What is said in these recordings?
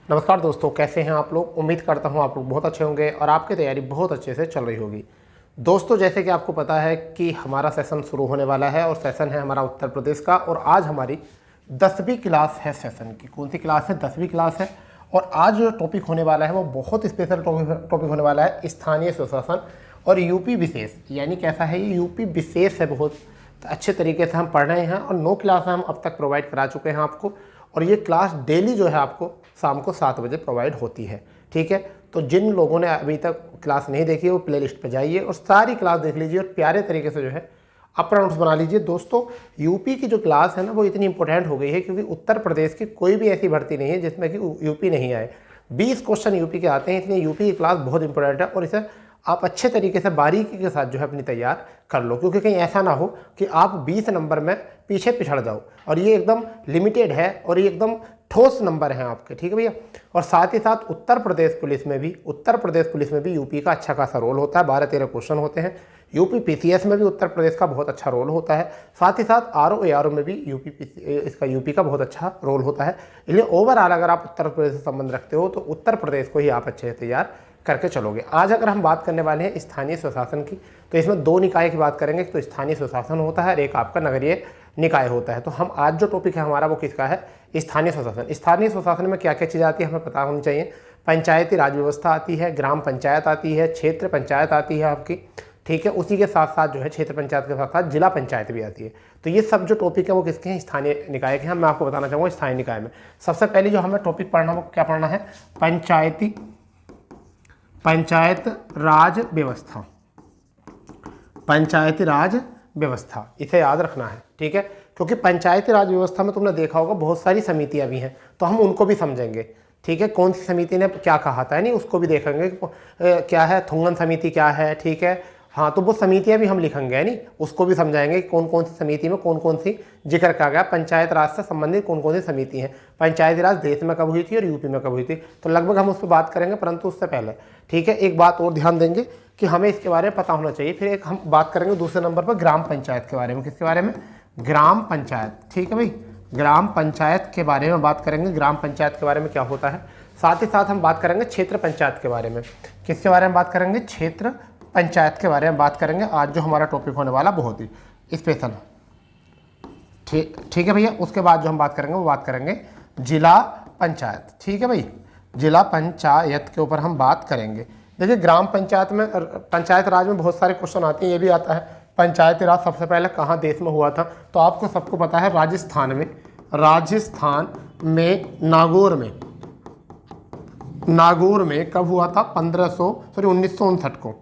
नमस्कार दोस्तों, कैसे हैं आप लोग। उम्मीद करता हूं आप लोग बहुत अच्छे होंगे और आपकी तैयारी बहुत अच्छे से चल रही होगी। दोस्तों, जैसे कि आपको पता है कि हमारा सेशन शुरू होने वाला है और सेशन है हमारा उत्तर प्रदेश का। और आज हमारी 10वीं क्लास है सेशन की। कौन सी क्लास है? 10वीं क्लास है। और आज जो टॉपिक होने वाला है वो बहुत स्पेशल टॉपिक होने वाला है, स्थानीय स्वशासन और यूपी विशेष। यानी कैसा है, ये यूपी विशेष है। बहुत अच्छे तरीके से हम पढ़ रहे हैं और 9 क्लास हम अब तक प्रोवाइड करा चुके हैं आपको। और ये क्लास डेली जो है आपको शाम को 7 बजे प्रोवाइड होती है। ठीक है, तो जिन लोगों ने अभी तक क्लास नहीं देखी है वो प्ले लिस्ट पर जाइए और सारी क्लास देख लीजिए और प्यारे तरीके से जो है अपना नोट्स बना लीजिए। दोस्तों, यूपी की जो क्लास है ना वो इतनी इंपॉर्टेंट हो गई है क्योंकि उत्तर प्रदेश की कोई भी ऐसी भर्ती नहीं है जिसमें कि यूपी नहीं आए। 20 क्वेश्चन यूपी के आते हैं, इसलिए यूपी की क्लास बहुत इंपॉर्टेंट है और इसे आप अच्छे तरीके से बारीकी के साथ जो है अपनी तैयार कर लो, क्योंकि कहीं ऐसा ना हो कि आप 20 नंबर में पीछे पिछड़ जाओ। और ये एकदम लिमिटेड है और ये एकदम ठोस नंबर हैं आपके। ठीक है भैया। और साथ ही साथ उत्तर प्रदेश पुलिस में भी यूपी का अच्छा खासा रोल होता है। 12-13 क्वेश्चन होते हैं। यूपी पीसीएस में भी उत्तर प्रदेश का बहुत अच्छा रोल होता है। साथ ही साथ आरओ एआरओ में भी यूपी का बहुत अच्छा रोल होता है। इसलिए ओवरऑल अगर आप उत्तर प्रदेश से संबंध रखते हो तो उत्तर प्रदेश को ही आप अच्छे से तैयार करके चलोगे। आज अगर हम बात करने वाले हैं स्थानीय स्वशासन की, तो इसमें 2 निकाय की बात करेंगे। तो स्थानीय स्वशासन होता है और एक आपका नगरीय निकाय होता है। तो हम आज जो टॉपिक है हमारा वो किसका है? स्थानीय स्वशासन। स्थानीय स्वशासन में क्या क्या चीज़ आती है हमें पता होनी चाहिए। पंचायती राज व्यवस्था आती है, ग्राम पंचायत आती है, क्षेत्र पंचायत आती है आपकी। ठीक है, उसी के साथ साथ जो है क्षेत्र पंचायत के साथ साथ जिला पंचायत भी आती है। तो ये सब जो टॉपिक है वो किसके हैं? स्थानीय निकाय के हैं। मैं आपको बताना चाहूँगा स्थानीय निकाय में सबसे पहले जो हमें टॉपिक पढ़ना वो क्या पढ़ना है? पंचायत राज व्यवस्था। पंचायती राज व्यवस्था, इसे याद रखना है। ठीक है, क्योंकि पंचायती राज व्यवस्था में तुमने देखा होगा बहुत सारी समितियां भी हैं, तो हम उनको भी समझेंगे। ठीक है, कौन सी समिति ने क्या कहा था, नहीं उसको भी देखेंगे। क्या है थुंगन समिति क्या है? ठीक है, हाँ, तो वो समितियां भी हम लिखेंगे, है नहीं, उसको भी समझाएंगे कि कौन कौन सी समिति में कौन कौन सी जिक्र किया गया। पंचायत राज से संबंधित कौन कौन सी समिति हैं, पंचायती राज देश में कब हुई थी और यूपी में कब हुई थी, तो लगभग हम उस पर बात करेंगे। परंतु उससे पहले ठीक है एक बात और ध्यान देंगे कि हमें इसके बारे में पता होना चाहिए। फिर एक हम बात करेंगे दूसरे नंबर पर ग्राम पंचायत के बारे में। किसके बारे में? ग्राम पंचायत। ठीक है भाई, ग्राम पंचायत के बारे में बात करेंगे। ग्राम पंचायत के बारे में क्या होता है। साथ ही साथ हम बात करेंगे क्षेत्र पंचायत के बारे में। किसके बारे में बात करेंगे? क्षेत्र पंचायत के बारे में बात करेंगे। आज जो हमारा टॉपिक होने वाला बहुत ही स्पेशल। ठीक है भैया। उसके बाद जो हम बात करेंगे वो बात करेंगे जिला पंचायत। ठीक है भाई, जिला पंचायत के ऊपर हम बात करेंगे। देखिए, ग्राम पंचायत में, पंचायत राज में बहुत सारे क्वेश्चन आते हैं। ये भी आता है पंचायती राज सबसे पहले कहाँ देश में हुआ था, तो आपको सबको पता है राजस्थान में नागौर में कब हुआ था? 1959 को।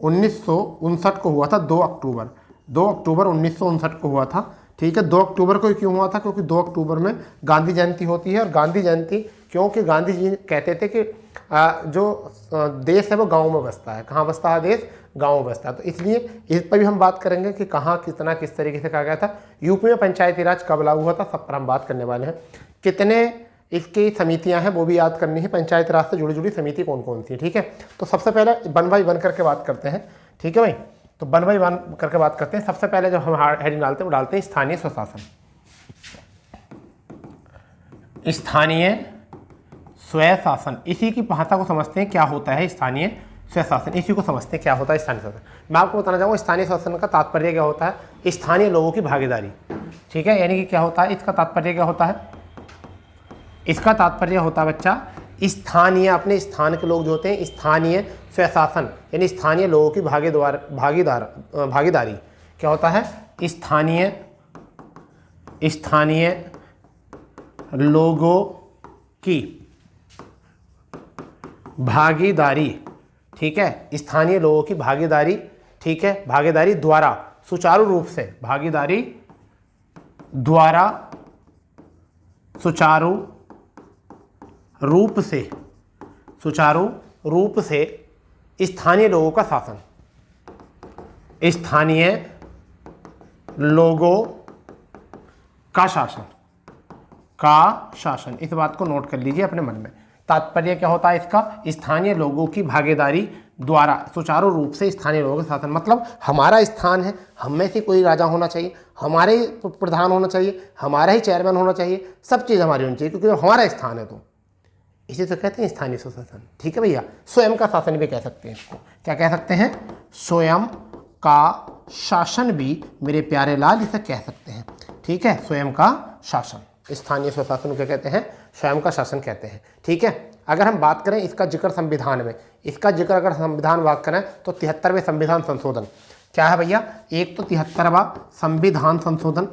1959 को हुआ था। 2 अक्टूबर 1959 को हुआ था। ठीक है, 2 अक्टूबर को क्यों हुआ था? क्योंकि 2 अक्टूबर में गांधी जयंती होती है। और गांधी जयंती क्योंकि गांधी जी कहते थे कि जो देश है वो गाँव में बसता है। कहाँ बसता है देश? गाँव में बसता है। तो इसलिए इस पर भी हम बात करेंगे कि कहाँ कितना किस तरीके से कहा गया था। यूपी में पंचायती राज कब लागू हुआ था, सब पर हम बात करने वाले हैं। कितने इसकी समितियां हैं वो भी याद करनी है। पंचायत राज से जुड़ी समिति कौन कौन सी है। ठीक है, तो सबसे पहले 1 बाय 1 करके बात करते हैं। ठीक है भाई, तो 1 बाय 1 करके बात करते हैं। सबसे पहले जो हम हेडिंग डालते हैं वो डालते हैं स्थानीय स्वशासन। स्थानीय स्वशासन, इसी की भाषा को समझते हैं क्या होता है स्थानीय स्वशासन। इसी को समझते हैं क्या होता है स्थानीय स्वशासन। मैं आपको बताना चाहूँगा स्थानीय स्वशासन का तात्पर्य क्या होता है। स्थानीय लोगों की भागीदारी। ठीक है, यानी कि क्या होता है, इसका तात्पर्य क्या होता है? इसका तात्पर्य होता है बच्चा स्थानीय, अपने स्थान के लोग जो होते हैं, स्थानीय स्वशासन यानी स्थानीय लोगों की भागीदारी। क्या होता है? स्थानीय लोगों की भागीदारी। ठीक है, स्थानीय लोगों की भागीदारी। ठीक है, भागीदारी द्वारा सुचारू रूप से, भागीदारी द्वारा सुचारू रूप से स्थानीय लोगों का शासन। स्थानीय लोगों का शासन, इस बात को नोट कर लीजिए अपने मन में। तात्पर्य क्या होता है इसका? स्थानीय लोगों की भागीदारी द्वारा सुचारू रूप से स्थानीय लोगों का शासन। मतलब हमारा स्थान है, हम में से कोई राजा होना चाहिए, हमारे ही प्रधान होना चाहिए, हमारा ही चेयरमैन होना चाहिए, सब चीज़ हमारी होनी चाहिए क्योंकि हमारा स्थान है। तो इसी से कहते हैं स्थानीय सुशासन। ठीक है भैया, स्वयं का शासन भी कह सकते हैं इसको। क्या कह सकते हैं? स्वयं का शासन भी मेरे प्यारे लाल इसे कह सकते हैं। ठीक है, स्वयं का शासन, स्थानीय स्वशासन क्या कहते हैं? स्वयं का शासन कहते हैं। ठीक है, अगर हम बात करें इसका जिक्र संविधान में, इसका जिक्र अगर संविधान बात करें तो 73वें संविधान संशोधन क्या है भैया? एक तो 73वां संविधान संशोधन,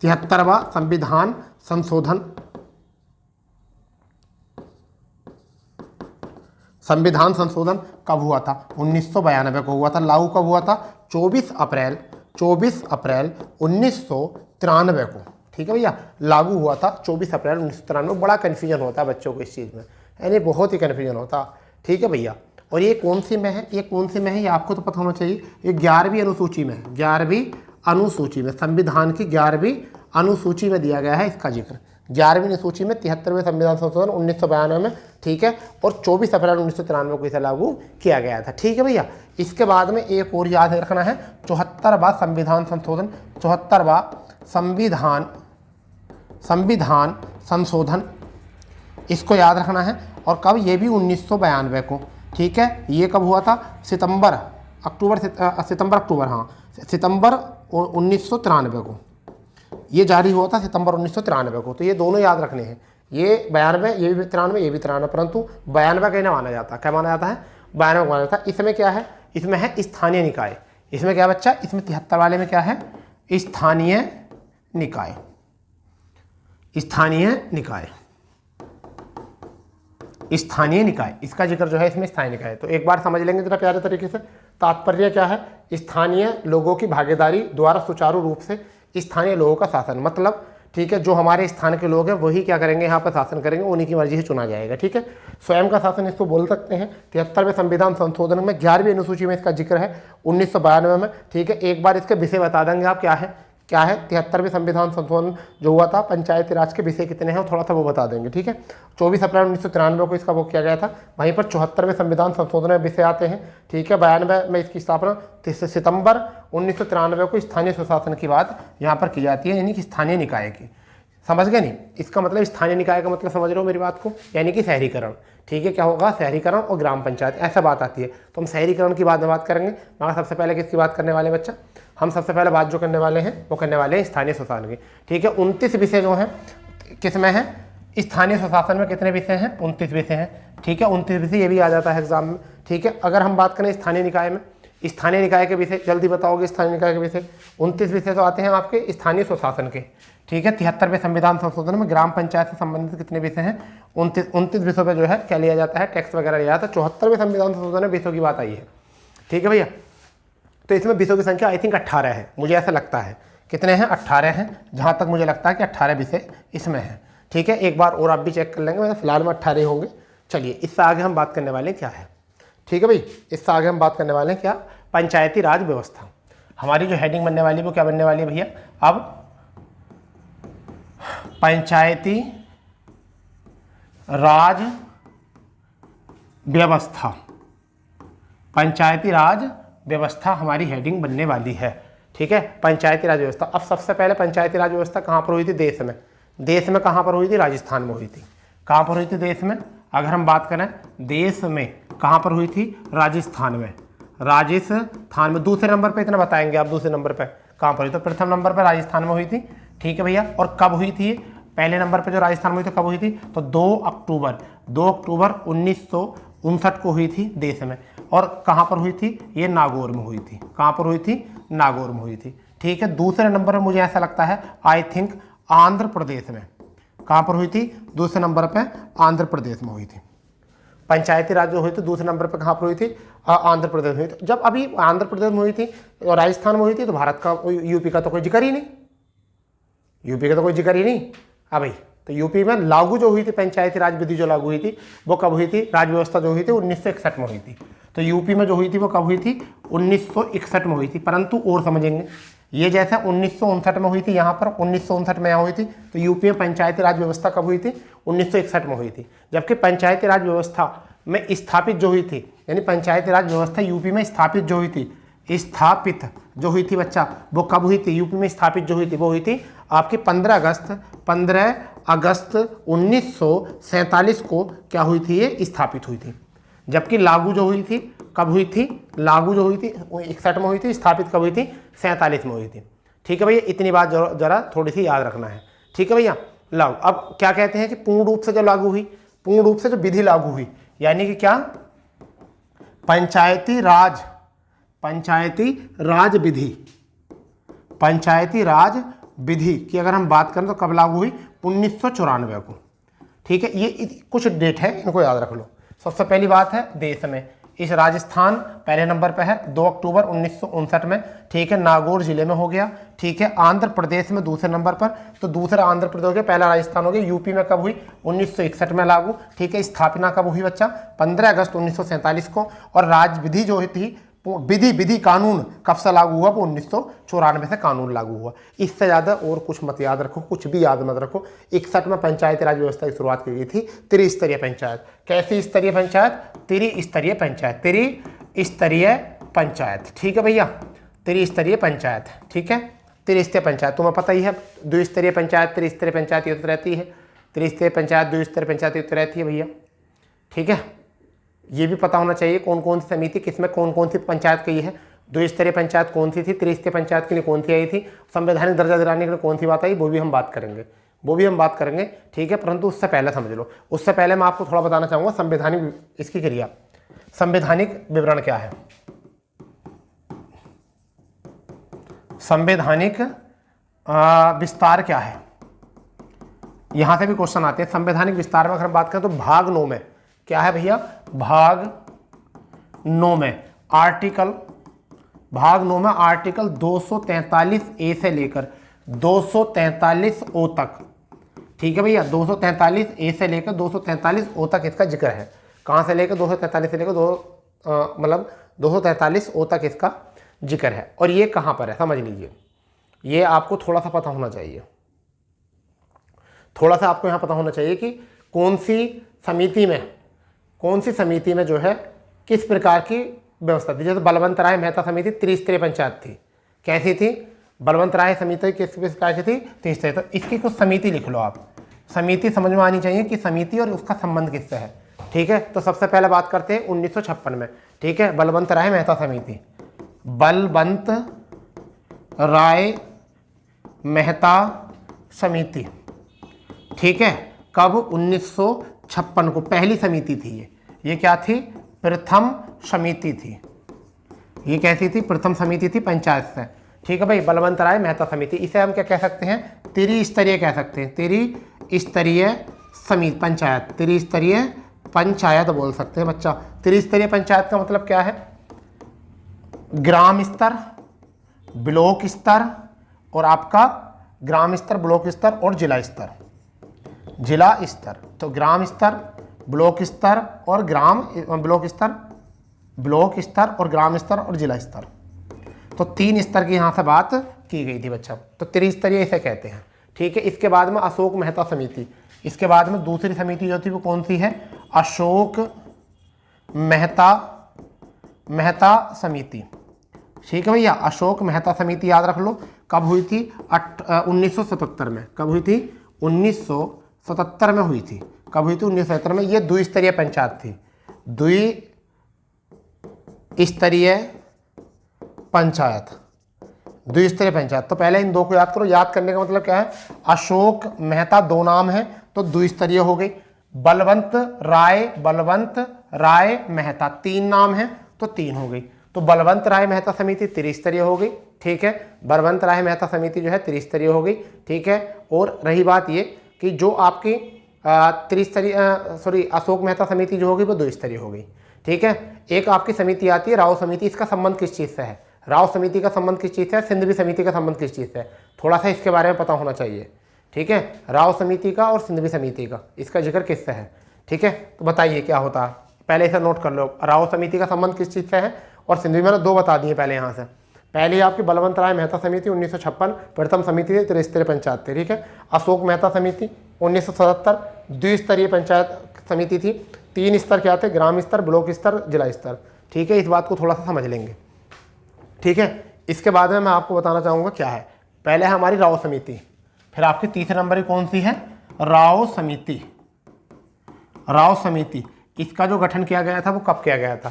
73वां संविधान संशोधन, संविधान संशोधन कब हुआ था? 1992 को हुआ था। लागू कब हुआ था? 24 अप्रैल 1993 को। ठीक है भैया, लागू हुआ था 24 अप्रैल 1993। बड़ा कन्फ्यूजन होता है बच्चों को इस चीज़ में, यानी बहुत ही कन्फ्यूजन होता। ठीक है भैया, और ये कौन सी में है? ये कौन सी में है ये आपको तो पता होना चाहिए। ये 11वीं अनुसूची में है, 11वीं अनुसूची में, संविधान की 11वीं अनुसूची में दिया गया है इसका जिक्र। 11वीं अनुसूची में 73वें संविधान संशोधन 1992 में। ठीक है, और 24 अप्रैल 1993 को इसे लागू किया गया था। ठीक है भैया, इसके बाद में एक और याद रखना है, 74वां संविधान संशोधन, 74वां संविधान संशोधन, इसको याद रखना है। और कब? ये भी 1992 को। ठीक है, ये कब हुआ था? सितंबर अक्टूबर 1993 को ये जारी हुआ था, सितंबर 1993 को। तो ये दोनों याद रखने हैं, ये 92, ये भी 93, ये भी 93, परंतु 92 कहना माना जाता है। क्या माना जाता है? 92 माना जाता है। इसमें क्या है? इसमें है स्थानीय निकाय। इसमें क्या बच्चा? इसमें 73 वाले में क्या है? स्थानीय निकाय, स्थानीय निकाय, स्थानीय निकाय, इसका जिक्र जो है इसमें स्थानीय निकाय है। तो एक बार समझ लेंगे जरा प्यारे तरीके से। तात्पर्य क्या है? स्थानीय लोगों की भागीदारी द्वारा सुचारू रूप से स्थानीय लोगों का शासन, मतलब ठीक है, जो हमारे स्थान के लोग हैं वही क्या करेंगे? यहाँ पर शासन करेंगे, उन्हीं की मर्जी से चुना जाएगा। ठीक है, स्वयं का शासन इसको बोल सकते हैं। 73वें संविधान संशोधन में 11वीं अनुसूची में इसका जिक्र है 1992 में। ठीक है, एक बार इसके विषय बता देंगे आप क्या है 73वें संविधान संशोधन जो हुआ था, पंचायती राज के विषय कितने हैं थोड़ा सा वो बता देंगे। ठीक है, 24 अप्रैल 1993 को इसका वो किया गया था। वहीं पर 74वें संविधान संशोधन में विषय आते हैं। ठीक है, 92 में इसकी स्थापना, सितंबर 1993 को स्थानीय स्वशासन की बात यहाँ पर की जाती है, यानी कि स्थानीय निकाय की। समझ गए नहीं? इसका मतलब स्थानीय निकाय का मतलब समझ रहे हो मेरी बात को, यानी कि शहरीकरण। ठीक है, क्या होगा? शहरीकरण और ग्राम पंचायत, ऐसा बात आती है। तो हम शहरीकरण की बात करेंगे, मगर सबसे पहले किसकी बात करने वाले बच्चा? हम सबसे पहले बात जो करने वाले हैं वो करने वाले हैं स्थानीय स्वशासन की। ठीक है, 29 विषय जो हैं किस में है? स्थानीय स्वशासन में कितने विषय हैं? 29 विषय हैं। ठीक है, 29 विषय, ये भी आ जाता है एग्जाम में। ठीक है, अगर हम बात करें स्थानीय निकाय में, स्थानीय निकाय के विषय जल्दी बताओगे। स्थानीय निकाय के विषय 29 विषय तो आते हैं आपके स्थानीय स्वशासन के। ठीक है, 73वें संविधान संशोधन में ग्राम पंचायत से संबंधित कितने विषय हैं? 29 विषयों पर जो है क्या लिया जाता है? टैक्स वगैरह लिया जाता है। 74वें संविधान संशोधन में विषयों की बात आई है। ठीक है भैया, तो इसमें विषयों की संख्या आई थिंक 18 है, मुझे ऐसा लगता है। कितने हैं? 18 हैं, जहाँ तक मुझे लगता है कि 18 विषय इसमें हैं। ठीक है, एक बार और आप भी चेक कर लेंगे, मतलब फिलहाल में 18 होंगे। चलिए, इससे आगे हम बात करने वाले क्या है? ठीक है भाई, इससे आगे हम बात करने वाले हैं क्या? पंचायती राज व्यवस्था। हमारी जो हेडिंग बनने वाली है वो क्या बनने वाली है भैया? अब पंचायती राज व्यवस्था, पंचायती राज व्यवस्था हमारी हेडिंग बनने वाली है। ठीक है, पंचायती राज व्यवस्था। अब सबसे पहले पंचायती राज व्यवस्था कहाँ पर हुई थी? देश में। देश में कहाँ पर हुई थी? राजस्थान में हुई थी। कहाँ पर हुई थी देश में? अगर हम बात करें देश में कहाँ पर हुई थी? राजस्थान में। राजस्थान में। दूसरे नंबर पे इतना बताएंगे आप, दूसरे नंबर पे कहाँ पर हुई? तो प्रथम नंबर पर राजस्थान में हुई थी। ठीक है भैया, और कब हुई थी? पहले नंबर पे जो राजस्थान में हुई थी कब हुई थी? तो 2 अक्टूबर 1959 को हुई थी देश में। और कहाँ पर हुई थी? ये नागौर में हुई थी। कहाँ पर हुई थी? नागौर में हुई थी। ठीक है, दूसरे नंबर पर मुझे ऐसा लगता है आई थिंक आंध्र प्रदेश में। कहाँ पर हुई थी? दूसरे नंबर पर आंध्र प्रदेश में हुई थी। पंचायती राज जो हुई थी दूसरे नंबर पर कहाँ पर हुई थी? आंध्र प्रदेश में हुई थी। जब अभी आंध्र प्रदेश में हुई थी और राजस्थान में हुई थी तो भारत का, यूपी का तो कोई जिक्र ही नहीं, यूपी का तो कोई जिक्र ही नहीं। हाँ भाई, तो यूपी में लागू जो हुई थी पंचायती राज विधि जो लागू हुई थी वो कब हुई थी? राज व्यवस्था जो हुई थी 1961 में हुई थी। तो यूपी में जो हुई थी वो कब हुई थी? 1961 में हुई थी। परंतु और समझेंगे, ये जैसे 1959 में हुई थी, यहाँ पर 1959 में यहाँ हुई थी, तो यूपी में पंचायती राज व्यवस्था कब हुई थी? 1961 में हुई थी। जबकि पंचायती राज व्यवस्था में स्थापित जो हुई थी, यानी पंचायती राज व्यवस्था यूपी में स्थापित जो हुई थी, स्थापित जो हुई थी बच्चा, वो कब हुई थी? यूपी में स्थापित जो हुई थी वो हुई थी आपकी 15 अगस्त 1947 को क्या हुई थी, ये स्थापित हुई थी। जबकि लागू जो हुई थी कब हुई थी, लागू जो हुई थी 61 में हुई थी, स्थापित कब हुई थी, 47 में हुई थी। ठीक है भैया, इतनी बात जरा थोड़ी सी याद रखना है। ठीक है भैया, लागू अब क्या कहते हैं कि पूर्ण रूप से जो लागू हुई, पूर्ण रूप से जो विधि लागू हुई, यानी कि क्या, पंचायती राज विधि, पंचायती राज विधि की अगर हम बात करें तो कब लागू हुई, 1994 को। ठीक है, ये कुछ डेट है, इनको याद रख लो। सबसे पहली बात है देश में, इस राजस्थान पहले नंबर पे है 2 अक्टूबर 1959 में। ठीक है, नागौर जिले में हो गया। ठीक है, आंध्र प्रदेश में दूसरे नंबर पर, तो दूसरा आंध्र प्रदेश हो गया, पहला राजस्थान हो गया। यूपी में कब हुई, 1961 में लागू। ठीक है, स्थापना कब हुई बच्चा, 15 अगस्त 1947 को। और राज विधि जो थी, विधि कानून कब से लागू हुआ, वो 1994 से कानून लागू हुआ। इससे ज़्यादा और कुछ मत याद रखो, कुछ भी याद मत रखो। 61 में पंचायती राज व्यवस्था की शुरुआत की गई थी, त्रिस्तरीय पंचायत। कैसी स्तरीय पंचायत, त्रिस्तरीय पंचायत, त्रिस्तरीय पंचायत। ठीक है भैया, त्रिस्तरीय पंचायत। ठीक है, त्रिस्तरीय पंचायत तुम्हें पता ही है, द्विस्तरीय पंचायत, त्रिस्तरीय पंचायत ये तो रहती है, त्रिस्तरीय पंचायत, द्विस्तरीय पंचायत ये तो रहती है भैया। ठीक है, ये भी पता होना चाहिए कौन कौन सी समिति किसमें कौन कौन सी पंचायत की है। द्विस्तरीय पंचायत कौन सी थी, त्रिस्तरीय पंचायत के लिए कौन सी आई थी, संवैधानिक दर्जा दिलाने के लिए कौन सी बात आई, वो भी हम बात करेंगे। ठीक है, परंतु उससे पहले समझ लो, उससे पहले मैं आपको थोड़ा बताना चाहूँगा संवैधानिक इसकी क्रिया, संवैधानिक विवरण क्या है, संवैधानिक विस्तार क्या है। यहां से भी क्वेश्चन आते हैं। संवैधानिक विस्तार में अगर हम बात करें तो भाग 9 में क्या है भैया, भाग 9 में आर्टिकल, भाग 9 में आर्टिकल 243A से लेकर 243O तक। ठीक है भैया, 243A से लेकर 243O तक इसका जिक्र है। कहां से लेकर, 243 से लेकर 243O तक इसका जिक्र है। और ये कहां पर है समझ लीजिए, ये आपको थोड़ा सा पता होना चाहिए, थोड़ा सा आपको यहां पता होना चाहिए कि कौन सी समिति में जो है किस प्रकार की व्यवस्था थी। जैसे बलवंत राय मेहता समिति त्रिस्तरीय पंचायत थी। कैसी थी, बलवंत राय समिति किस प्रकार की थी, त्रिस्तरीय। तो इसकी कुछ समिति लिख लो आप, समिति समझ में आनी चाहिए कि समिति और उसका संबंध किससे है। ठीक है, तो सबसे पहले बात करते हैं 1956 में। ठीक है, बलवंत राय मेहता समिति, बलवंत राय मेहता समिति। ठीक है, कब, 1956 को पहली समिति थी ये क्या थी, प्रथम समिति थी। ये कैसी थी, प्रथम समिति थी पंचायत से। ठीक है भाई, बलवंत राय मेहता समिति, इसे हम क्या कह सकते हैं, त्रिस्तरीय कह सकते हैं, त्रिस्तरीय समिति पंचायत, त्रिस्तरीय पंचायत बोल सकते हैं बच्चा। त्रिस्तरीय पंचायत का मतलब क्या है, ग्राम स्तर, ब्लॉक स्तर और आपका ग्राम स्तर, ब्लॉक स्तर और जिला स्तर, जिला स्तर। तो ग्राम स्तर, ब्लॉक स्तर और ब्लॉक स्तर और ग्राम स्तर और जिला स्तर, तो 3 स्तर की यहाँ से बात की गई थी बच्चा। तो त्रिस्तरीय इसे कहते हैं। ठीक है, इसके बाद में अशोक मेहता समिति, इसके बाद में दूसरी समिति जो थी वो कौन सी है, अशोक मेहता समिति। ठीक है भैया, अशोक मेहता समिति याद रख लो, कब हुई थी, 1977 में। कब हुई थी, 1977 में हुई थी। कब हुई थी, 1977 में। ये द्विस्तरीय पंचायत थी, द्विस्तरीय पंचायत, द्विस्तरीय पंचायत। तो पहले इन दो को याद करो। याद करने का मतलब क्या है, अशोक मेहता 2 नाम है तो द्विस्तरीय हो गई, बलवंत राय मेहता 3 नाम है तो 3 हो गई। तो बलवंत राय मेहता समिति त्रिस्तरीय हो गई। ठीक है, बलवंत राय मेहता समिति जो है त्रिस्तरीय हो गई। ठीक है, और रही बात ये कि जो आपकी अशोक मेहता समिति जो होगी वो द्विस्तरीय हो गई। ठीक है, एक आपकी समिति आती है राव समिति, इसका संबंध किस चीज़ से है, राव समिति का संबंध किस चीज़ से है, सिंधवी समिति का संबंध किस चीज़ से है, थोड़ा सा इसके बारे में पता होना चाहिए। ठीक है, राव समिति का और सिंधवी समिति का, इसका जिक्र किससे है। ठीक है, तो बताइए क्या होता है, पहले इसे नोट कर लो। राव समिति का संबंध किस चीज़ से है और सिंधवी, मैंने 2 बता दिए पहले यहाँ से। पहले आपकी बलवंत राय मेहता समिति 1956 प्रथम समिति थी, त्रिस्तरीय पंचायत थी। ठीक है, अशोक मेहता समिति 1977 द्विस्तरीय पंचायत समिति थी। 3 स्तर क्या थे, ग्राम स्तर, ब्लॉक स्तर, जिला स्तर। ठीक है, इस बात को थोड़ा सा समझ लेंगे। ठीक है, इसके बाद में मैं आपको बताना चाहूँगा क्या है, पहले है हमारी राव समिति, फिर आपकी तीसरे नंबर की कौन सी है, राव समिति। राव समिति, इसका जो गठन किया गया था वो कब किया गया था,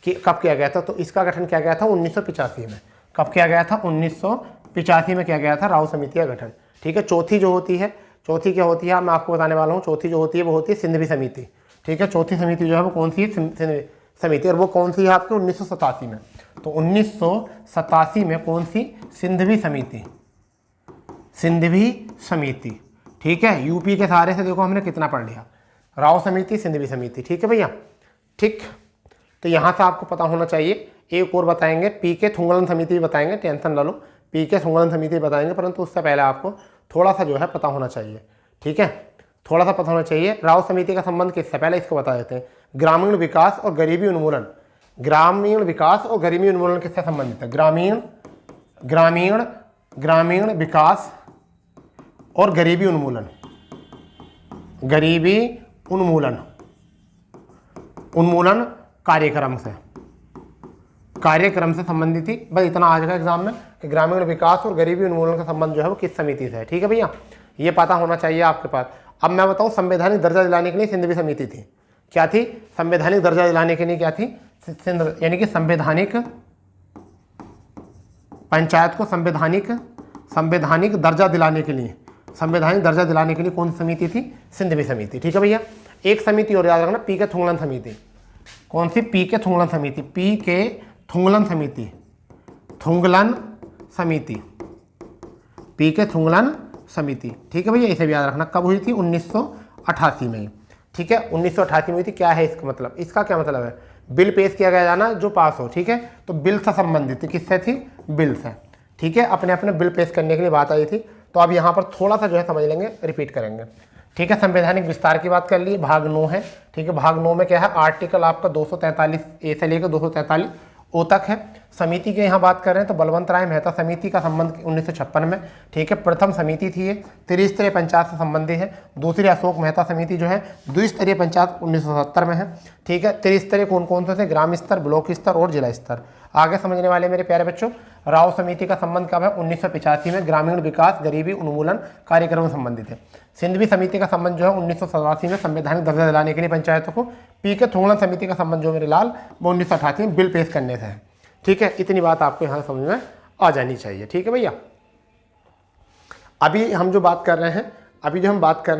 कब किया गया था? तो इसका गठन किया गया था 1985 में। कब किया गया था? 1985 में किया गया था राव समिति का गठन। ठीक है। चौथी जो होती है, चौथी क्या होती है मैं आपको बताने वाला हूँ। चौथी जो होती है वो होती है सिंधवी समिति। ठीक है। चौथी समिति जो है वो कौन सी है? सिंधवी समिति। और वो कौन सी है आपके? 1987 में। तो 1987 में कौन सी? सिंधवी समिति। सिंधवी समिति। ठीक है। यूपी के सहारे से देखो हमने कितना पढ़ लिया, राव समिति, सिंधवी समिति। ठीक है भैया। ठीक, तो यहाँ से आपको पता होना चाहिए। एक और बताएंगे, पीके थुंगलन समिति भी बताएंगे, टेंशन ना लो, पीके थुंगलन समिति बताएंगे, परंतु उससे पहले आपको थोड़ा सा जो है पता होना चाहिए। ठीक है, थोड़ा सा पता होना चाहिए। राव समिति का संबंध किससे? पहले इसको बता देते हैं। ग्रामीण विकास और गरीबी उन्मूलन। ग्रामीण विकास और गरीबी उन्मूलन किससे संबंधित है? ग्रामीण विकास और गरीबी उन्मूलन। गरीबी उन्मूलन कार्यक्रम से संबंधित थी। बस इतना आज का एग्जाम में कि ग्रामीण विकास और गरीबी उन्मूलन का संबंध जो है वो किस समिति से है। ठीक है भैया, ये पता होना चाहिए आपके पास। अब मैं बताऊं, संवैधानिक दर्जा दिलाने के लिए सिंधवी समिति थी। क्या थी? संवैधानिक दर्जा दिलाने के लिए क्या थी? यानी कि संवैधानिक पंचायत को संवैधानिक दर्जा दिलाने के लिए, संवैधानिक दर्जा दिलाने के लिए कौन सी समिति थी? सिंधवी समिति। ठीक है भैया। एक समिति और याद रखना, पीके थुंगलन समिति। कौन सी? पीके थुंगलन समिति। पीके थुंगलन समिति। थुंगलन समिति, पीके थुंगलन समिति। ठीक है भैया, इसे भी याद रखना। कब हुई थी? 1988 में। ठीक है, 1988 में हुई थी। क्या है इसका मतलब? इसका क्या मतलब है? बिल पेश किया गया जाना जो पास हो। ठीक है, तो बिल से संबंधित थी। किससे थी? बिल से। ठीक है, अपने अपने बिल पेश करने के लिए बात आई थी। तो अब यहाँ पर थोड़ा सा जो है समझ लेंगे, रिपीट करेंगे। ठीक है, संवैधानिक विस्तार की बात कर ली, भाग 9 है। ठीक है, भाग 9 में क्या है? आर्टिकल आपका 243 ए से लेकर 243 ओ तक है। समिति की यहाँ बात कर रहे हैं तो बलवंत राय मेहता समिति का संबंध 1956 में। ठीक है, प्रथम समिति थी ये, त्रिस्तरीय पंचायत से संबंधित है। दूसरी अशोक मेहता समिति जो है द्विस्तरीय पंचायत 1970 में है। ठीक है, त्रिस्तरीय कौन कौन से थे? ग्राम स्तर, ब्लॉक स्तर और जिला स्तर। आगे समझने वाले मेरे प्यारे बच्चों, राव समिति का संबंध कब है? 1985 में, ग्रामीण विकास गरीबी उन्मूलन कार्यक्रम से संबंधित है। सिंधवी समिति का संबंध जो है 1987 में, संवैधानिक दर्जा दिलाने के लिए पंचायतों को। पीके थुंगलन समिति का संबंध जो मेरे लाल वो 1988 में बिल पेश करने से है। ठीक है, इतनी बात आपको यहाँ समझ में आ जानी चाहिए। ठीक है भैया, अभी हम जो बात कर रहे हैं,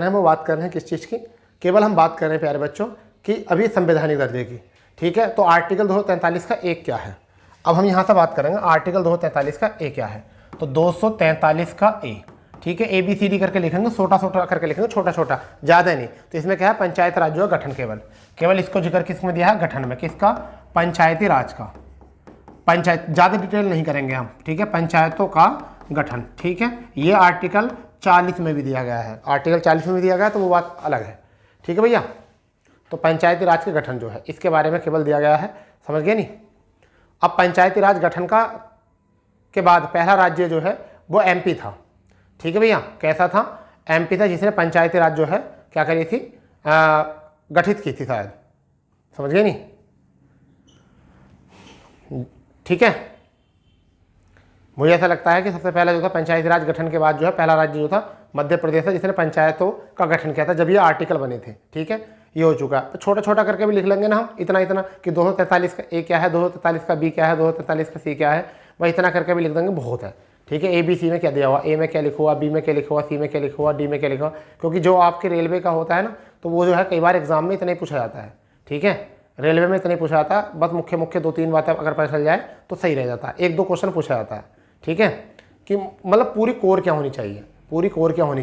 वो बात कर रहे हैं किस चीज़ की? केवल हम बात कर रहे हैं प्यारे बच्चों कि अभी संवैधानिक दर्जे की। ठीक है, तो आर्टिकल 243 का एक क्या है? अब हम यहाँ से बात करेंगे आर्टिकल 243 का ए क्या है। तो 243 का ए। ठीक है, ABCD करके लिखेंगे, छोटा करके लिखेंगे, छोटा, ज़्यादा नहीं। तो इसमें क्या है? पंचायत राज जो है गठन, केवल इसको जिक्र किस में दिया है? गठन में। किसका? पंचायती राज का। पंचायत, ज़्यादा डिटेल नहीं करेंगे हम। ठीक है, पंचायतों का गठन। ठीक है, ये आर्टिकल 40 में भी दिया गया है। आर्टिकल 40 में भी दिया गया है, तो वो बात अलग है। ठीक है भैया, तो पंचायती राज के गठन जो है इसके बारे में केवल दिया गया है। समझ गए नहीं? अब पंचायती राज गठन के बाद पहला राज्य जो है वो MP था। ठीक है भैया, कैसा था? MP था, जिसने पंचायती राज जो है क्या करी थी? गठित की थी शायद। समझ गए नहीं? ठीक है, मुझे ऐसा लगता है कि सबसे पहला जो था पंचायती राज गठन के बाद जो है पहला राज्य जो था मध्य प्रदेश है, जिसने पंचायतों का गठन किया था, जब ये आर्टिकल बने थे। ठीक है, ये हो चुका है। तो छोटा करके भी लिख लेंगे ना हम, इतना कि 243 का ए क्या है, 243 का बी क्या है, 243 का सी क्या है, वह इतना करके भी लिख देंगे, बहुत है। ठीक है, ABC में क्या दिया हुआ, ए में क्या लिखा हुआ, बी में क्या लिखा हुआ, सी में क्या लिखा हुआ, डी में क्या लिखा हुआ, क्योंकि जो आपके रेलवे का होता है ना, तो वो जो है कई बार एग्जाम में इतना ही पूछा जाता है। ठीक है, रेलवे में इतना ही पूछा जाता है, बस मुख्य 2-3 बातें अगर पता चल जाए तो सही रह जाता है। 1-2 क्वेश्चन पूछा जाता है। ठीक है, कि मतलब पूरी कोर क्या होनी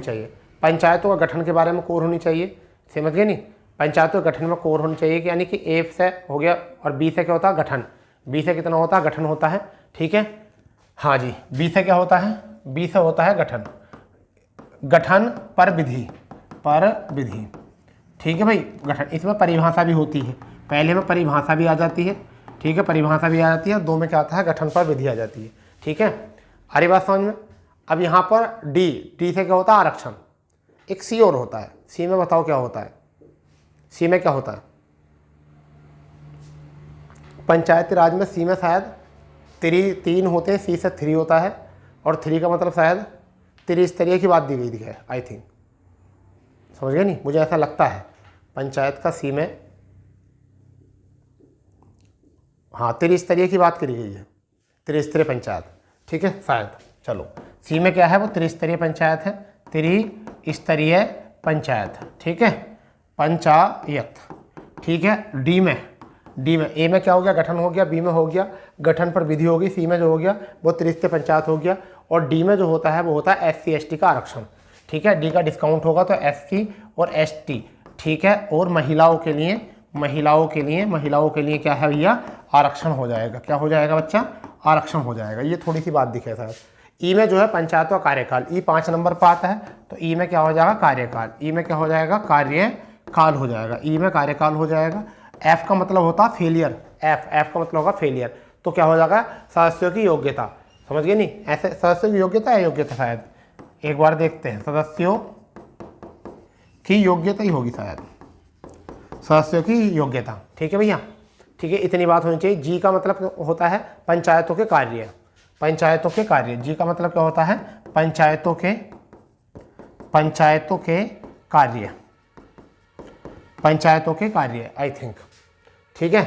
चाहिए, पंचायतों का गठन के बारे में कोर होनी चाहिए। समझ गए नहीं? पंचायतों के गठन में कोर होनी चाहिए कि यानी कि ए से हो गया और बी से क्या होता है? गठन। बी से कितना होता है? गठन होता है। ठीक है, हाँ जी, बी से क्या होता है? बी से होता है गठन पर विधि। ठीक है भाई, गठन, इसमें परिभाषा भी होती है। पहले में परिभाषा भी आ जाती है। ठीक है, परिभाषा भी आ जाती है। 2 में क्या आता है? गठन पर विधि आ जाती है। ठीक है, अरे बात समझ में? अब यहाँ पर डी से क्या होता है? आरक्षण। एक सी और होता है। सी में बताओ क्या होता है? सी में क्या होता है? पंचायती राज में सी में शायद 3 होते हैं, सी से 3 होता है, और 3 का मतलब शायद त्रिस्तरीय की बात दी गई है, आई थिंक। समझ गए नहीं, मुझे ऐसा लगता है पंचायत का सी में, हाँ त्रिस्तरीय की बात करी गई है, त्रिस्तरीय पंचायत, ठीक है शायद। चलो सी में क्या है, वो त्रिस्तरीय पंचायत है, त्रिस्तरीय पंचायत, ठीक है, पंचायत, ठीक है। डी में ए में क्या हो गया, गठन हो गया, बी में हो गया गठन पर विधि होगी, सी में जो हो गया वो त्रिस्तरीय पंचायत हो गया, और डी में जो होता है वो होता है SC ST का आरक्षण, ठीक है। डी का डिस्काउंट होगा तो SC और ST, ठीक है। और महिलाओं के लिए क्या है भैया, आरक्षण हो जाएगा। क्या हो जाएगा बच्चा, आरक्षण हो जाएगा। ये थोड़ी सी बात दिखे सर। ई में जो है पंचायतों का कार्यकाल, ई 5 नंबर पर आता है, तो ई में क्या हो जाएगा, कार्यकाल, ई में क्या हो जाएगा, कार्यकाल हो जाएगा, ई में कार्यकाल हो जाएगा। एफ का मतलब होता है फेलियर, एफ का मतलब होगा फेलियर, तो क्या हो जाएगा, सदस्यों की योग्यता, समझ गए नहीं, ऐसे सदस्यों की योग्यता है, योग्यता शायद एक बार देखते हैं, सदस्यों की योग्यता ही होगी शायद, सदस्यों की योग्यता, ठीक है भैया, ठीक है। इतनी बात होनी चाहिए। जी का मतलब होता है पंचायतों के कार्य, पंचायतों के कार्य, जी का मतलब क्या होता है, पंचायतों के कार्य, पंचायतों के कार्य, आई थिंक, ठीक है।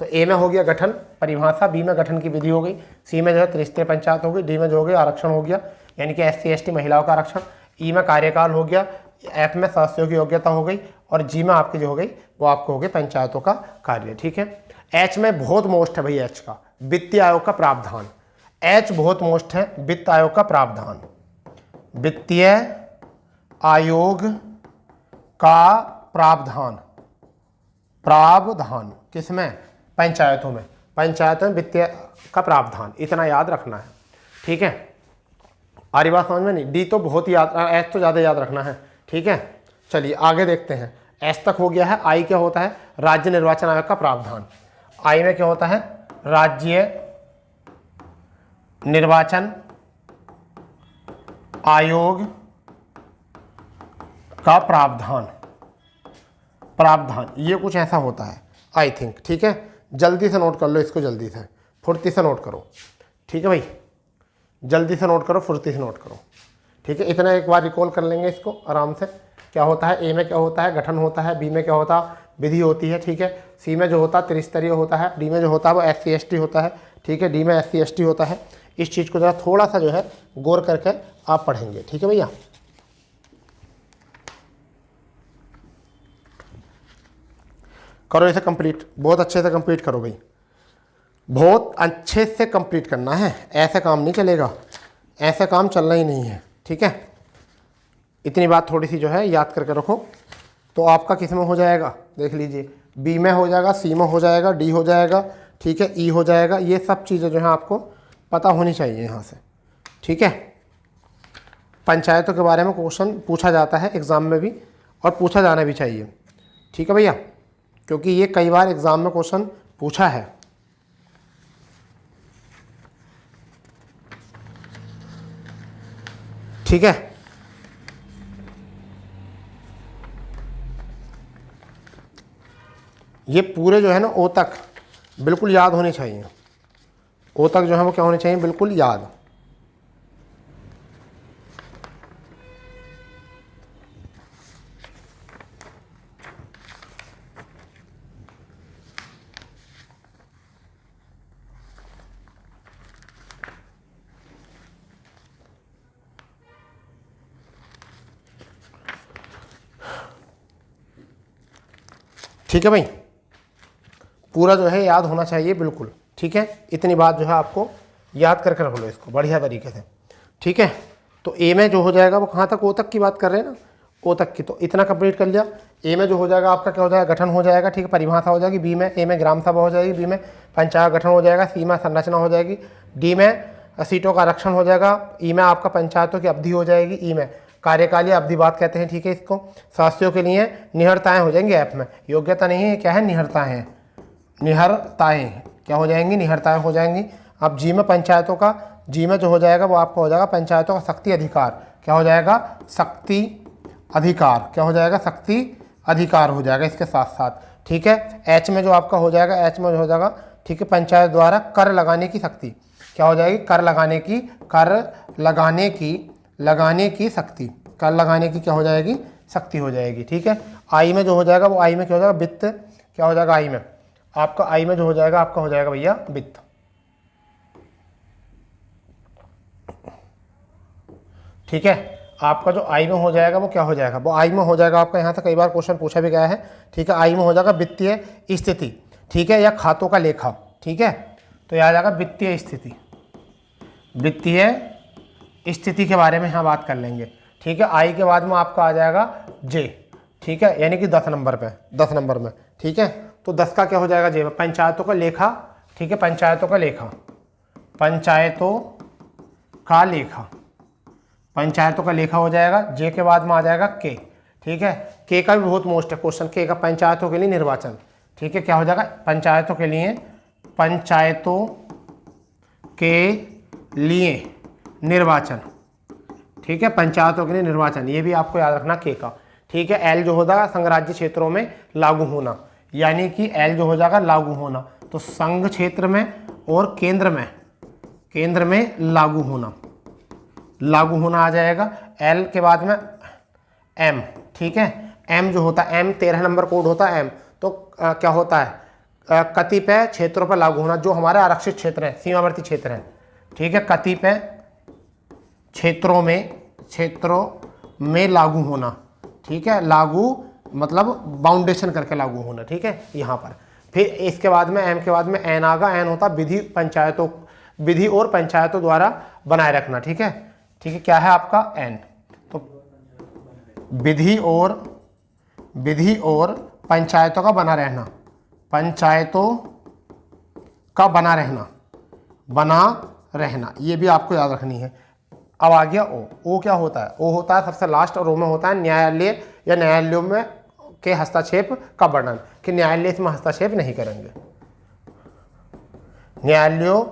तो ए में हो गया गठन परिभाषा, बी में गठन की विधि हो गई, सी में जो है त्रिस्तरीय पंचायत हो गई, डी में जो हो गया आरक्षण हो गया, यानी कि SC ST महिलाओं का आरक्षण, ई में कार्यकाल हो गया, एफ में सदस्यों की योग्यता हो गई, और जी में आपकी जो हो गई वो आपको हो गई पंचायतों का कार्य, ठीक है। एच में बहुत मोस्ट है भैया, एच का वित्तीय आयोग का प्रावधान, एच बहुत मोस्ट है, वित्त आयोग का प्रावधान, वित्तीय आयोग का प्रावधान, प्रावधान किसमें, पंचायतों में, पंचायतों में वित्तीय का प्रावधान, इतना याद रखना है, ठीक है। आ रही बात समझ में नहीं, डी तो बहुत याद, एच तो ज़्यादा याद रखना है, ठीक है। चलिए आगे देखते हैं, एस तक हो गया है। आई क्या होता है, राज्य निर्वाचन आयोग का प्रावधान, आई में क्या होता है, राज्य निर्वाचन आयोग का प्रावधान, प्रावधान ये कुछ ऐसा होता है आई थिंक, ठीक है। जल्दी से नोट कर लो इसको, जल्दी से फुर्ती से नोट करो, ठीक है भाई, जल्दी से नोट करो, फुर्ती से नोट करो, ठीक है। इतना एक बार रिकॉल कर लेंगे इसको आराम से। क्या होता है, ए में क्या होता है, गठन होता है, बी में क्या होता है, विधि होती है, ठीक है। सी में जो होता है त्रिस्तरीय होता है, डी में जो होता है वो SC ST होता है, ठीक है, डी में SC ST होता है। इस चीज़ को जरा थोड़ा सा जो है गौर करके आप पढ़ेंगे, ठीक है भैया। करो इसे कंप्लीट, बहुत अच्छे से कंप्लीट करो भाई, बहुत अच्छे से कंप्लीट करना है, ऐसे काम नहीं चलेगा, ऐसे काम चलना ही नहीं है, ठीक है। इतनी बात थोड़ी सी जो है याद करके रखो, तो आपका किस में हो जाएगा, देख लीजिए, बी में हो जाएगा, सी में हो जाएगा, डी हो जाएगा, ठीक है, ई हो जाएगा। ये सब चीज़ें जो है आपको पता होनी चाहिए यहाँ से, ठीक है। पंचायतों के बारे में क्वेश्चन पूछा जाता है एग्ज़ाम में भी, और पूछा जाना भी चाहिए, ठीक है भैया, क्योंकि ये कई बार एग्ज़ाम में क्वेश्चन पूछा है। ठीक है, ये पूरे जो है ना ओ तक बिल्कुल याद होने चाहिए, ओ तक जो है वो क्या होने चाहिए, बिल्कुल याद। ठीक है भाई, पूरा जो है याद होना चाहिए बिल्कुल, ठीक है। इतनी बात जो है आपको याद करके रख लो इसको बढ़िया तरीके से, ठीक है। तो ए में जो हो जाएगा वो कहाँ तक, ओ तक की बात कर रहे हैं ना, ओ तक की, तो इतना कंप्लीट कर लिया। ए में जो हो जाएगा आपका क्या हो जाएगा, गठन हो जाएगा, ठीक है, परिभाषा हो जाएगी। बी में, ए में ग्राम सभा हो जाएगी, बी में पंचायत गठन हो जाएगा, सी में संरचना हो जाएगी, डी में सीटों का आरक्षण हो जाएगा, ई में आपका पंचायतों की अवधि हो जाएगी, ई में कार्यकालीय अवधि बात कहते हैं, ठीक है। इसको सदस्यों के लिए निहरताएँ हो जाएंगी, ऐप में योग्यता नहीं है, क्या है, निहरताएँ, निहरताएँ क्या हो जाएंगी, निहरताएँ हो जाएंगी। अब जी में पंचायतों का, जी में जो हो जाएगा वो आपका हो जाएगा पंचायतों का शक्ति अधिकार, क्या हो जाएगा, शक्ति अधिकार, क्या हो जाएगा, शक्ति अधिकार हो जाएगा इसके साथ साथ, ठीक है। एच में जो आपका हो जाएगा, एच में जो हो जाएगा, ठीक है, पंचायत द्वारा कर लगाने की शक्ति, क्या हो जाएगी, कर लगाने की, कर लगाने की, लगाने की शक्ति, कर लगाने की क्या हो जाएगी, शक्ति हो जाएगी। ठीक है, आई में जो हो जाएगा वो आई में क्या हो जाएगा, वित्त। क्या हो जाएगा आई में आपका, आई में जो हो जाएगा आपका हो जाएगा भैया वित्त। ठीक है, आपका जो आई में हो जाएगा वो क्या हो जाएगा, वो आई में हो जाएगा आपका, यहाँ से कई बार क्वेश्चन पूछा भी गया है। ठीक है, आई में हो जाएगा वित्तीय स्थिति। ठीक है, या खातों का लेखा। ठीक है, तो यह आ जाएगा वित्तीय स्थिति। वित्तीय स्थिति के बारे में यहाँ बात कर लेंगे। ठीक है, आई के बाद में आपका आ जाएगा जे। ठीक है, यानी कि 10 नंबर पे, 10 नंबर में। ठीक है, तो 10 का क्या हो जाएगा जे, पंचायतों का लेखा। ठीक है, पंचायतों का लेखा, पंचायतों का लेखा, पंचायतों का लेखा हो जाएगा। जे के बाद में आ जाएगा के। ठीक है, के का भी बहुत मोस्ट है क्वेश्चन, के का पंचायतों के लिए निर्वाचन। ठीक है, क्या हो जाएगा, पंचायतों के लिए, पंचायतों के लिए निर्वाचन। ठीक है, पंचायतों के लिए निर्वाचन, ये भी आपको याद रखना के का। ठीक है, एल जो हो जाएगा संघ राज्य क्षेत्रों में लागू होना, यानी कि एल जो हो जाएगा लागू होना, तो संघ क्षेत्र में और केंद्र में लागू होना, लागू होना आ जाएगा। एल के बाद में एम। ठीक है, एम जो होता है, एम 13 नंबर कोड होता है एम, तो क्या होता है, कतिपय क्षेत्रों पर लागू होना, जो हमारे आरक्षित क्षेत्र है, सीमावर्ती क्षेत्र है। ठीक है, कतिपय क्षेत्रों में लागू होना। ठीक है, लागू मतलब बाउंडेशन करके लागू होना। ठीक है, यहाँ पर फिर इसके बाद में एम के बाद में एन आगा, एन होता विधि और पंचायतों द्वारा बनाए रखना। ठीक है, ठीक है, क्या है आपका एन, तो विधि और पंचायतों का बना रहना, पंचायतों का बना रहना, ये भी आपको याद रखनी है। अब आ गया ओ क्या होता है, ओ होता है सबसे लास्ट, और ओ में होता है न्यायालय या न्यायालयों में के हस्तक्षेप का वर्णन, कि न्यायालय इसमें हस्तक्षेप नहीं करेंगे, न्यायालयों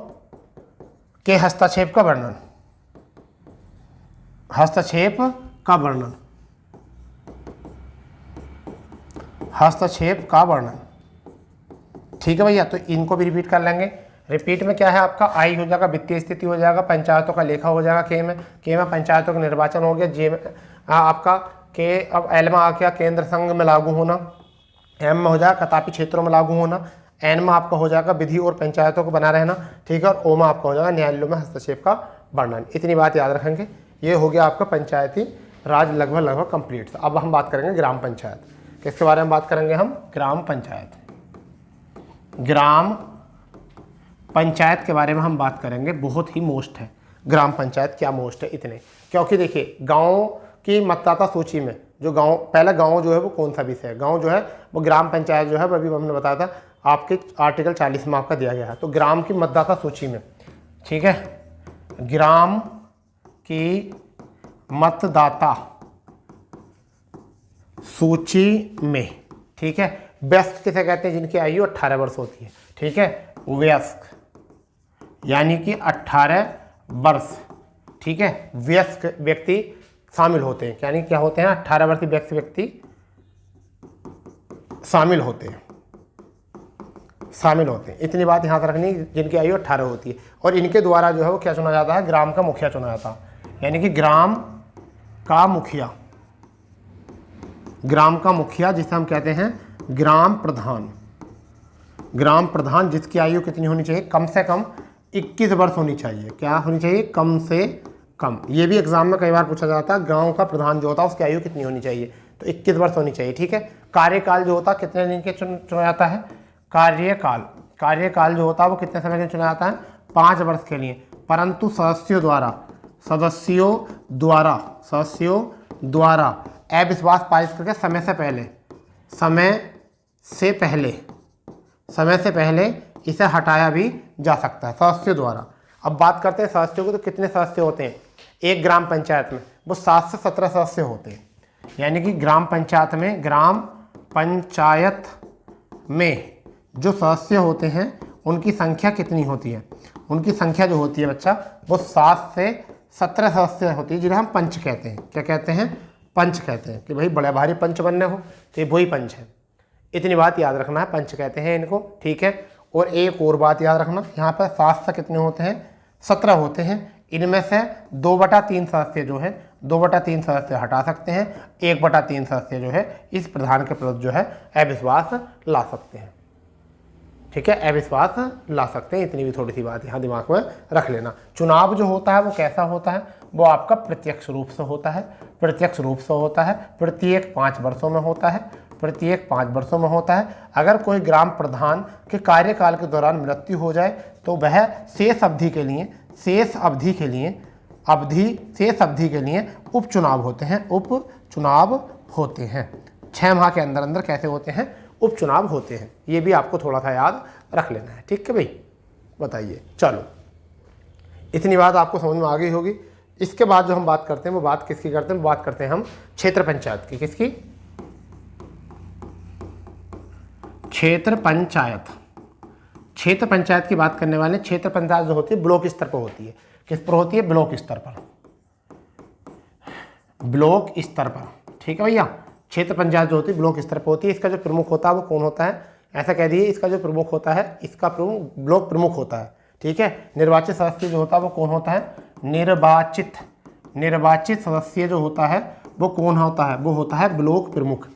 के हस्तक्षेप का वर्णन, हस्तक्षेप का वर्णन। ठीक है भैया, तो इनको भी रिपीट कर लेंगे। रिपीट में क्या है आपका, आई हो जाएगा वित्तीय स्थिति हो जाएगा, पंचायतों का लेखा हो जाएगा के में पंचायतों का निर्वाचन हो गया, जे में आपका के, अब एल में आ गया केंद्र संघ में लागू होना, एम में हो जाएगा कदापि क्षेत्रों में लागू होना, एन में आपका हो जाएगा विधि और पंचायतों को बना रहना। ठीक है, और ओ में आपका हो जाएगा न्यायालयों में हस्तक्षेप का वर्णन। इतनी बात याद रखेंगे। ये हो गया आपका पंचायती राज लगभग कंप्लीट। अब हम बात करेंगे ग्राम पंचायत। किसके बारे में बात करेंगे हम, ग्राम पंचायत। ग्राम पंचायत के बारे में हम बात करेंगे, बहुत ही मोस्ट है ग्राम पंचायत। क्या मोस्ट है, इतने, क्योंकि देखिए गाँव की मतदाता सूची में जो गांव, पहला गांव जो है वो कौन सा विषय है, गांव जो है वो ग्राम पंचायत जो है वो अभी हमने बताया था आपके आर्टिकल 40 में आपका दिया गया है। तो ग्राम की मतदाता सूची में, ठीक है, ग्राम की मतदाता सूची में, ठीक है, वयस्क किसे कहते हैं, जिनकी आयु 18 वर्ष होती है। ठीक है, वयस्क यानी कि 18 वर्ष, ठीक है, वयस्क व्यक्ति शामिल होते हैं, यानी क्या होते हैं, 18 वर्षीय व्यक्ति शामिल होते हैं। इतनी बात यहाँ पर रखनी, जिनकी आयु 18 होती है, और इनके द्वारा जो है वो क्या चुना जाता है, ग्राम का मुखिया चुना जाता है, यानी कि ग्राम का मुखिया जिसे हम कहते हैं ग्राम प्रधान, जिसकी आयु कितनी होनी चाहिए, कम से कम 21 वर्ष होनी चाहिए। क्या होनी चाहिए, कम से कम। ये भी एग्जाम में कई बार पूछा जाता है, गांव का प्रधान जो होता है उसकी आयु कितनी होनी चाहिए, तो 21 वर्ष होनी चाहिए। ठीक है, कार्यकाल जो होता है कितने दिन के चुना जाता है, कार्यकाल जो होता है वो कितने समय के चुना जाता है, 5 वर्ष के लिए, परंतु सदस्यों द्वारा अविश्वास पारित करके समय से पहले इसे हटाया भी जा सकता है सदस्यों द्वारा। अब बात करते हैं सदस्यों को, तो कितने सदस्य होते हैं एक ग्राम पंचायत में, वो 7 से 17 सदस्य होते हैं। यानी कि ग्राम पंचायत में जो सदस्य होते हैं उनकी संख्या कितनी होती है, उनकी संख्या जो होती है बच्चा, वो 7 से 17 सदस्य होती है, जिन्हें हम पंच कहते हैं। क्या कहते हैं, पंच कहते हैं, कि भाई बड़े भारी पंच बनने हो तो ये वही पंच है। इतनी बात याद रखना है, पंच कहते हैं इनको। ठीक है, और एक और बात याद रखना, यहाँ पर 7 से कितने होते हैं, 17 होते हैं, इनमें से 2/3 सदस्य जो है 2/3 सदस्य हटा सकते हैं, 1/3 सदस्य जो है इस प्रधान के प्रति जो है अविश्वास ला सकते हैं। ठीक है, अविश्वास ला सकते हैं। इतनी भी थोड़ी सी बात यहाँ दिमाग में रख लेना। चुनाव जो होता है वो कैसा होता है, वो आपका प्रत्यक्ष रूप से होता है। प्रत्यक्ष रूप से होता है, प्रत्येक 5 वर्षों में होता है। प्रत्येक 5 वर्षों में होता है। अगर कोई ग्राम प्रधान के कार्यकाल के दौरान मृत्यु हो जाए तो वह शेष अवधि के लिए उपचुनाव होते हैं। उपचुनाव होते हैं 6 माह के अंदर अंदर कैसे होते हैं, उपचुनाव होते हैं। ये भी आपको थोड़ा सा याद रख लेना है। ठीक है भाई, बताइए। चलो, इतनी बात आपको समझ में आ गई होगी। इसके बाद जो हम बात करते हैं वो बात किसकी करते हैं, बात करते हैं हम क्षेत्र पंचायत की। किसकी? क्षेत्र पंचायत। क्षेत्र पंचायत की बात करने वाले। क्षेत्र पंचायत जो होती है ब्लॉक स्तर पर होती है। किस पर होती है? ब्लॉक स्तर पर। ब्लॉक स्तर पर। ठीक है भैया, क्षेत्र पंचायत जो होती है ब्लॉक स्तर पर होती है। इसका जो प्रमुख होता है वो कौन होता है? ऐसा कह दिए, इसका जो प्रमुख होता है, इसका प्रमुख ब्लॉक प्रमुख होता है। ठीक है, निर्वाचित सदस्य जो होता है वो कौन होता है? निर्वाचित सदस्य जो होता है वो कौन होता है? वो होता है ब्लॉक प्रमुख।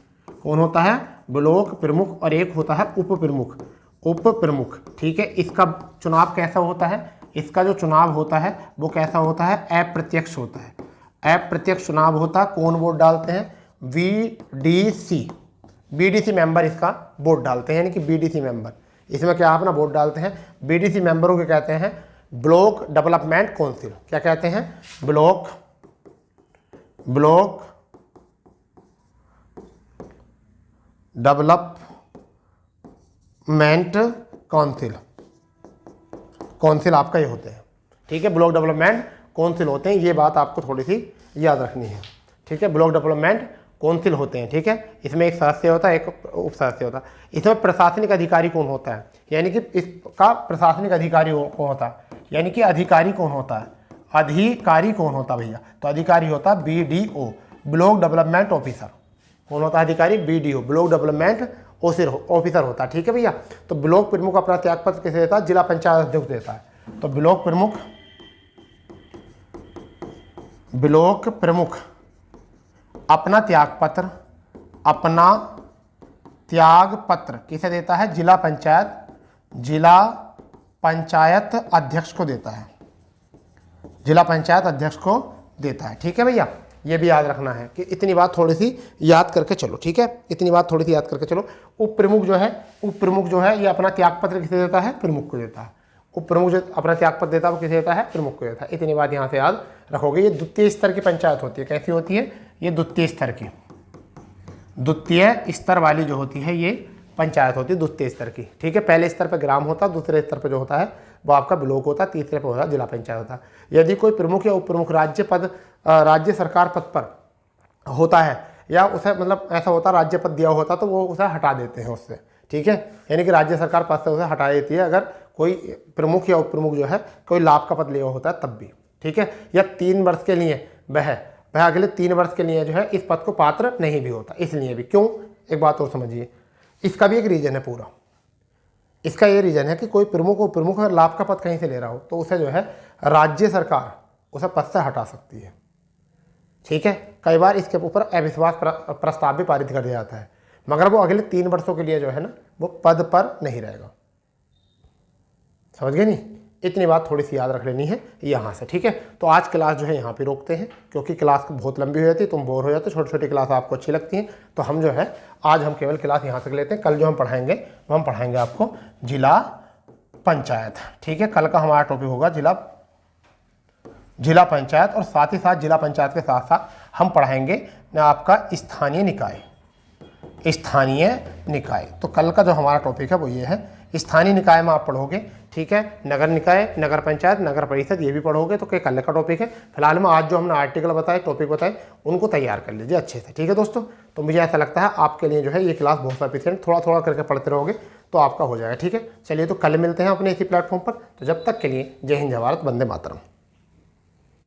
कौन होता है? ब्लॉक प्रमुख। और एक होता है उप प्रमुख। उप प्रमुख। ठीक है, इसका चुनाव कैसा होता है? इसका जो चुनाव होता है वो कैसा होता है? अप्रत्यक्ष होता है। अप्रत्यक्ष चुनाव होता है। कौन वोट डालते हैं? बीडीसी मेंबर इसका वोट डालते हैं, यानी कि बीडीसी मेंबर। इसमें क्या अपना वोट डालते हैं? बीडीसी मेंबरों के कहते हैं ब्लॉक डेवलपमेंट काउंसिल। क्या कहते हैं? ब्लॉक डेवलपमेंट काउंसिल आपका ये होते हैं। ठीक है, ब्लॉक डेवलपमेंट काउंसिल होते हैं। ये बात आपको थोड़ी सी याद रखनी है। ठीक है, ब्लॉक डेवलपमेंट काउंसिल होते हैं। ठीक है, इसमें एक सदस्य होता है, एक उप सदस्य होता है। इसमें प्रशासनिक अधिकारी कौन होता है? यानी कि इसका प्रशासनिक अधिकारी कौन होता है? यानी कि अधिकारी कौन होता है? अधिकारी कौन होता है भैया? तो अधिकारी होता है BDO, ब्लॉक डेवलपमेंट ऑफिसर। कौन होता है अधिकारी? BDO, ब्लॉक डेवलपमेंट ऑफिसर होता है। ठीक है भैया, तो ब्लॉक प्रमुख अपना त्यागपत्र किसे देता है? जिला पंचायत अध्यक्ष देता है। तो ब्लॉक प्रमुख अपना त्यागपत्र किसे देता है? जिला पंचायत अध्यक्ष को देता है। जिला पंचायत अध्यक्ष को देता है। ठीक है भैया, ये भी याद रखना है कि इतनी बात थोड़ी सी याद करके चलो। ठीक है, इतनी बात थोड़ी सी याद करके चलो। उप प्रमुख जो है ये अपना त्यागपत्र किसे देता है? प्रमुख को देता है। उप प्रमुख जो अपना त्यागपत्र देता है वो किसे देता है? प्रमुख को देता है। इतनी बात यहाँ से याद रखोगे। ये द्वितीय स्तर की पंचायत होती है। कैसी होती है? ये द्वितीय स्तर वाली जो होती है ये पंचायत होती है द्वितीय स्तर की। ठीक है, पहले स्तर पर ग्राम होता है, दूसरे स्तर पर जो होता है वो आपका ब्लॉक होता है, तीसरे पर होता है जिला पंचायत होता है। यदि कोई प्रमुख या उप प्रमुख राज्य सरकार पद पर होता है या उसे मतलब ऐसा होता है राज्य पद दिया होता तो वो उसे हटा देते हैं उससे। ठीक है, यानी कि राज्य सरकार पद से उसे हटा देती है अगर कोई प्रमुख या उप प्रमुख जो है कोई लाभ का पद लिया होता है तब भी। ठीक है, या 3 वर्ष के लिए वह अगले 3 वर्ष के लिए जो है इस पद को पात्र नहीं भी होता। इसलिए भी क्यों, एक बात और समझिए, इसका भी एक रीजन है पूरा। इसका ये रीजन है कि कोई प्रमुख अगर लाभ का पद कहीं से ले रहा हो तो उसे जो है राज्य सरकार उसे पद से हटा सकती है। ठीक है, कई बार इसके ऊपर अविश्वास प्रस्ताव भी पारित कर दिया जाता है, मगर वो अगले 3 वर्षों के लिए जो है ना वो पद पर नहीं रहेगा। समझ गए नहीं? इतनी बात थोड़ी सी याद रख लेनी है यहाँ से। ठीक है, तो आज क्लास जो है यहाँ पे रोकते हैं क्योंकि क्लास बहुत लंबी हो जाती है, तुम बोर हो जाते हो। छोटी छोटी क्लास आपको अच्छी लगती हैं तो हम जो है आज हम केवल क्लास यहाँ तक लेते हैं। कल जो हम पढ़ाएंगे वो हम पढ़ाएंगे आपको जिला पंचायत। ठीक है, कल का हमारा टॉपिक होगा जिला पंचायत, और साथ ही साथ जिला पंचायत के साथ साथ हम पढ़ाएंगे आपका स्थानीय निकाय। तो कल का जो हमारा टॉपिक है वो ये है, स्थानीय निकाय में आप पढ़ोगे। ठीक है, नगर निकाय, नगर पंचायत, नगर परिषद ये भी पढ़ोगे, तो कल का टॉपिक है। फिलहाल में आज जो हमने आर्टिकल बताए, टॉपिक बताए, उनको तैयार कर लीजिए अच्छे से। ठीक है दोस्तों, तो मुझे ऐसा लगता है आपके लिए जो है ये क्लास बहुत सफिशिएंट, थोड़ा थोड़ा करके पढ़ते रहोगे तो आपका हो जाएगा। ठीक है, चलिए तो कल मिलते हैं अपने इसी प्लेटफॉर्म पर। तो जब तक के लिए जय हिंद, जय भारत, वंदे मातरम।